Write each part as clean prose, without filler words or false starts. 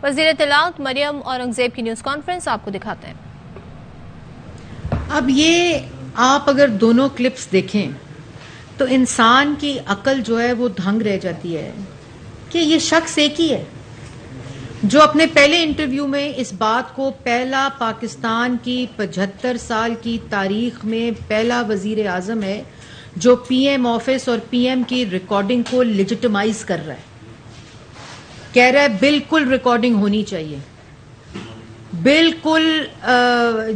وزیر اطلاعات مریم اورنگزیب کی نیوز کانفرنس آپ کو دکھاتے ہیں. اب یہ آپ اگر دونوں کلپس دیکھیں تو انسان کی عقل جو ہے وہ دھنگ رہ جاتی ہے کہ یہ شخص ایک ہی ہے جو اپنے پہلے انٹرویو میں اس بات کو پہلا پاکستان کی 75 سال کی تاریخ میں پہلا وزیر اعظم ہے جو پی ایم آفس اور پی ایم کی ریکارڈنگ کو لیجٹمائز کر رہا ہے. کہہ رہا ہے بالکل ریکارڈنگ ہونی چاہیے, بالکل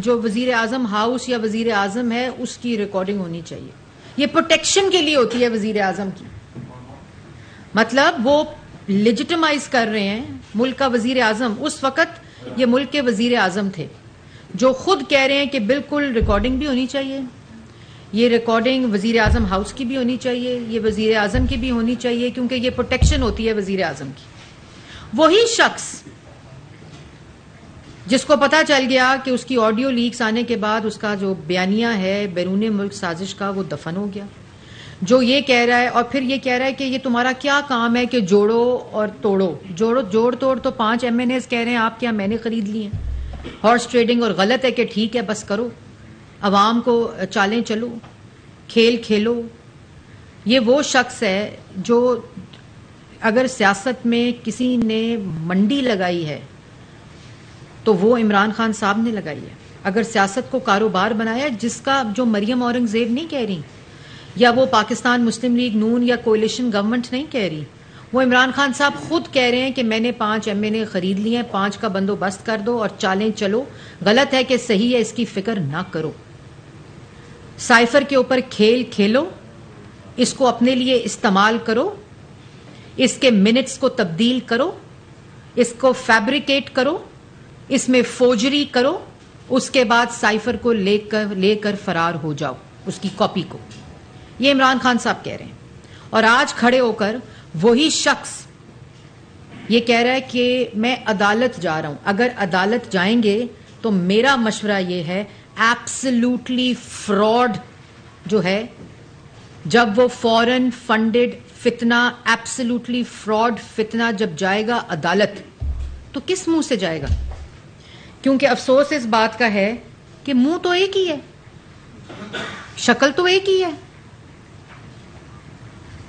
جو وزیر اعظم ہاؤس یا وزیر اعظم ہے اس کی ریکارڈنگ ہونی چاہیے. یہ پروٹیکشن کے لیے ہوتی ہے وزیر اعظم کی, مطلب وہ لیجٹمائز کر رہے ہیں ملک کا وزیر اعظم. اس وقت یہ ملک کے وزیر اعظم تھے جو خود کہہ رہے ہیں کہ بالکل ریکارڈنگ بھی ہونی چاہیے, یہ ریکارڈنگ وزیر اعظم ہاؤس کی بھی ہونی چاہیے, یہ وزیر اعظم کی بھی ہونی چاہیے, کیونکہ یہ پروٹیکشن ہوتی ہے وزیر اعظم کی. وہی شخص جس کو پتا چل گیا کہ اس کی آڈیو لیکس آنے کے بعد اس کا جو بیانیہ ہے بیرون ملک سازش کا وہ دفن ہو گیا, جو یہ کہہ رہا ہے اور پھر یہ کہہ رہا ہے کہ یہ تمہارا کیا کام ہے کہ جوڑو اور توڑو. جوڑ توڑ تو 5 MNAs کہہ رہے ہیں آپ کیا میں نے خرید لی ہیں, ہارس ٹریڈنگ, اور غلط ہے کہ ٹھیک ہے بس کرو, عوام کو چالیں چلو, کھیل کھیلو. یہ وہ شخص ہے جو اگر سیاست میں کسی نے منڈی لگائی ہے تو وہ عمران خان صاحب نے لگائی ہے. اگر سیاست کو کاروبار بنایا جس کا جو مریم اورنگزیب نہیں کہہ رہی, یا وہ پاکستان مسلم لیگ نون یا کولیشن گورنمنٹ نہیں کہہ رہی, وہ عمران خان صاحب خود کہہ رہے ہیں کہ میں نے 5 MNA خرید لیے ہیں, 5 کا بندوبست کر دو اور چالیں چلو. غلط ہے کہ صحیح ہے اس کی فکر نہ کرو. سائفر کے اوپر کھیل کھیلو, اس کو اپنے لیے استعمال کرو, اس کے منٹس کو تبدیل کرو, اس کو فیبریکیٹ کرو, اس میں فوجری کرو, اس کے بعد سائفر کو لے کر فرار ہو جاؤ, اس کی کاپی کو. یہ عمران خان صاحب کہہ رہے ہیں. اور آج کھڑے ہو کر وہی شخص یہ کہہ رہا ہے کہ میں عدالت جا رہا ہوں. اگر عدالت جائیں گے تو میرا مشورہ یہ ہے ایبسلیوٹلی فراڈ جو ہے, جب وہ فورن فنڈڈ فتنہ, ایبسلیوٹلی فراڈ فتنہ جب جائے گا عدالت تو کس منہ سے جائے گا؟ کیونکہ افسوس اس بات کا ہے کہ منہ تو ایک ہی ہے, شکل تو ایک ہی ہے.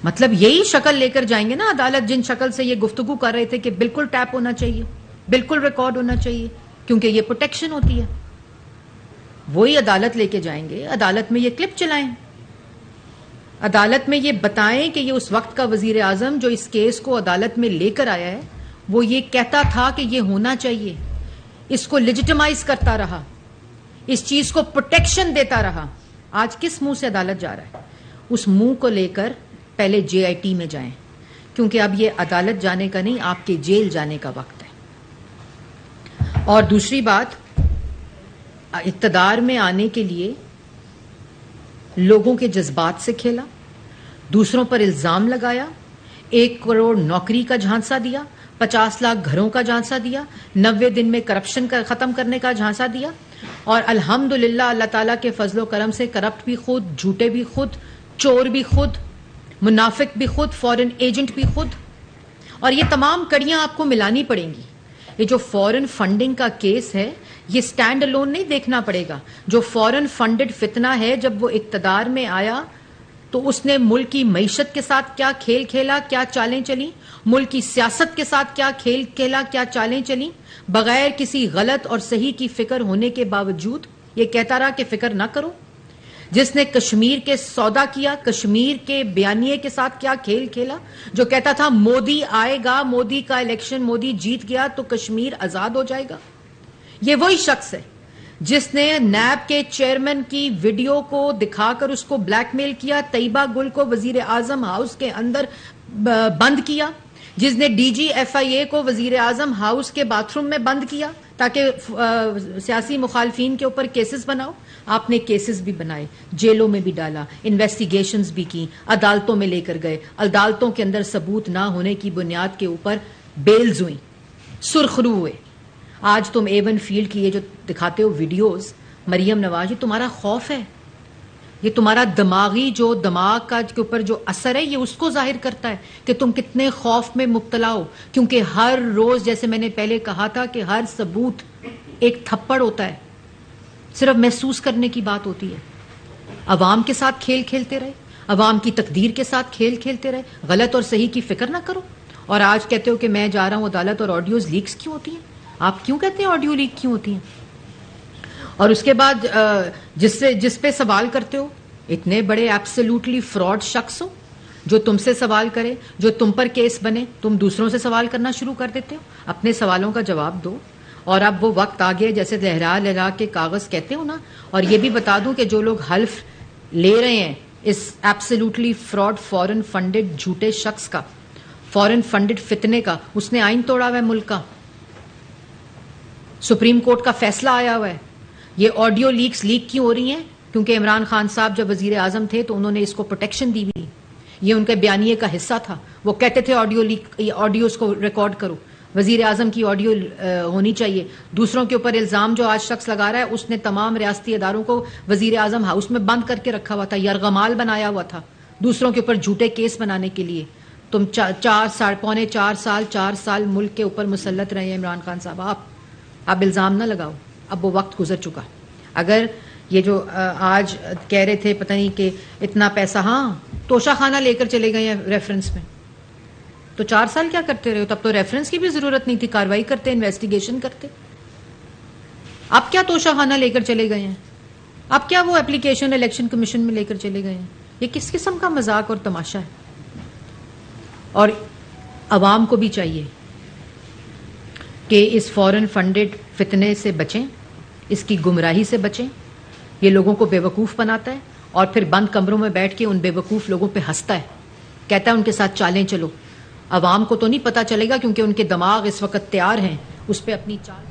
مطلب یہی شکل لے کر جائیں گے نا عدالت جن شکل سے یہ گفتگو کر رہے تھے کہ بالکل ٹیپ ہونا چاہیے, بالکل ریکارڈ ہونا چاہیے, کیونکہ یہ پروٹیکشن ہوتی ہے. وہی عدالت لے کے جائیں گے, عدالت میں یہ کلپ چلائیں, عدالت میں یہ بتائیں کہ یہ اس وقت کا وزیر اعظم جو اس کیس کو عدالت میں لے کر آیا ہے وہ یہ کہتا تھا کہ یہ ہونا چاہیے, اس کو لیجٹمائز کرتا رہا, اس چیز کو پروٹیکشن دیتا رہا. آج کس منہ سے عدالت جا رہا ہے؟ اس منہ کو لے کر پہلے JIT میں جائیں, کیونکہ اب یہ عدالت جانے کا نہیں آپ کے جیل جانے کا وقت ہے. اور دوسری بات, اقتدار میں آنے کے لیے لوگوں کے جذبات سے کھیلا, دوسروں پر الزام لگایا, 1 کروڑ نوکری کا جھانسا دیا, 50 لاکھ گھروں کا جھانسا دیا, 90 دن میں کرپشن کا ختم کرنے کا جھانسا دیا, اور الحمدللہ اللہ تعالیٰ کے فضل و کرم سے کرپٹ بھی خود, جھوٹے بھی خود, چور بھی خود, منافق بھی خود, فورن ایجنٹ بھی خود. اور یہ تمام کڑیاں آپ کو ملانی پڑیں گی. یہ جو فورن فنڈنگ کا کیس ہے یہ سٹینڈ الون نہیں دیکھنا پڑے گا. جو فورن فنڈڈ فتنہ ہے جب وہ اقتدار میں آیا تو اس نے ملک کی معیشت کے ساتھ کیا کھیل کھیلا, کیا چالیں چلیں, ملک کی سیاست کے ساتھ کیا کھیل کھیلا, کیا چالیں چلیں, بغیر کسی غلط اور صحیح کی فکر ہونے کے باوجود یہ کہتا رہا کہ فکر نہ کرو. جس نے کشمیر کے سودا کیا, کشمیر کے بیانیے کے ساتھ کیا کھیل کھیلا, جو کہتا تھا مودی آئے گا, مودی کا الیکشن, مودی جیت گیا تو کشمیر آزاد ہو جائے گا. یہ وہی شخص ہے جس نے نیب کے چیئرمین کی ویڈیو کو دکھا کر اس کو بلیک میل کیا, طیبہ گل کو وزیر اعظم ہاؤس کے اندر بند کیا, جس نے DG FIA کو وزیر اعظم ہاؤس کے باتھ روم میں بند کیا تاکہ سیاسی مخالفین کے اوپر کیسز بناؤ. آپ نے کیسز بھی بنائے, جیلوں میں بھی ڈالا, انویسٹیگیشنز بھی کی, عدالتوں میں لے کر گئے, عدالتوں کے اندر ثبوت نہ ہونے کی بنیاد کے اوپر بیلز ہوئیں, سرخرو ہوئے. آج تم A1 فیلڈ کی یہ جو دکھاتے ہو ویڈیوز, مریم نواز, یہ تمہارا خوف ہے, یہ تمہارا دماغی جو دماغ کا کے اوپر جو اثر ہے یہ اس کو ظاہر کرتا ہے کہ تم کتنے خوف میں مبتلا ہو. کیونکہ ہر روز جیسے میں نے پہلے کہا تھا کہ ہر ثبوت ایک تھپڑ ہوتا ہے. صرف محسوس کرنے کی بات ہوتی ہے. عوام کے ساتھ کھیل کھیلتے رہے, عوام کی تقدیر کے ساتھ کھیل کھیلتے رہے, غلط اور صحیح کی فکر نہ کرو. اور آج کہتے ہو کہ میں جا رہا ہوں عدالت اور آڈیوز لیکس کیوں ہوتی ہیں؟ آپ کیوں کہتے ہیں آڈیو لیک کیوں ہوتی ہیں؟ اور اس کے بعد جس پہ سوال کرتے ہو اتنے بڑے ایبسلیوٹلی فراڈ شخص ہو جو تم سے سوال کرے, جو تم پر کیس بنے, تم دوسروں سے سوال کرنا شروع کر دیتے ہو. اپنے سوالوں کا جواب دو. اور اب وہ وقت آ گیا جیسے لہرا لہرا کے کاغذ کہتے ہو نا. اور یہ بھی بتا دوں کہ جو لوگ حلف لے رہے ہیں اس ایبسلیوٹلی فراڈ فورن فنڈڈ جھوٹے شخص کا, فورن فنڈڈ فتنے کا, اس نے آئین توڑا ہوا ہے ملک کا. سپریم کورٹ کا فیصلہ آیا ہوا ہے. یہ آڈیو لیکس لیک کیوں ہو رہی ہیں؟ کیونکہ عمران خان صاحب جب وزیر اعظم تھے تو انہوں نے اس کو پروٹیکشن دی ہوئی. یہ ان کے بیانیے کا حصہ تھا. وہ کہتے تھے آڈیو لیک, آڈیوز کو ریکارڈ کرو, وزیر اعظم کی آڈیو ہونی چاہیے. دوسروں کے اوپر الزام جو آج شخص لگا رہا ہے اس نے تمام ریاستی اداروں کو وزیر اعظم ہاؤس میں بند کر کے رکھا ہوا تھا, یرغمال بنایا ہوا تھا دوسروں کے اوپر جھوٹے کیس بنانے کے لیے. تم 4 سال ملک کے اوپر مسلط رہے ہیں عمران خان صاحب. آپ الزام نہ لگاؤ. اب وہ وقت گزر چکا. اگر یہ جو آج کہہ رہے تھے پتہ نہیں کہ اتنا پیسہ, ہاں توشہ خانہ لے کر چلے گئے ہیں ریفرنس میں, تو 4 سال کیا کرتے رہے ہو؟ تب تو ریفرنس کی بھی ضرورت نہیں تھی, کاروائی کرتے, انویسٹیگیشن کرتے. آپ کیا توشہ خانہ لے کر چلے گئے ہیں؟ آپ کیا وہ اپلیکیشن الیکشن کمیشن میں لے کر چلے گئے ہیں؟ یہ کس قسم کا مذاق اور تماشا ہے؟ اور عوام کو بھی چاہیے کہ اس فورن فنڈڈ فتنے سے بچیں, اس کی گمراہی سے بچیں. یہ لوگوں کو بے وقوف بناتا ہے اور پھر بند کمروں میں بیٹھ کے ان بے وقوف لوگوں پہ ہنستا ہے, کہتا ہے ان کے ساتھ چالیں چلو. عوام کو تو نہیں پتا چلے گا کیونکہ ان کے دماغ اس وقت تیار ہیں اس پہ اپنی چال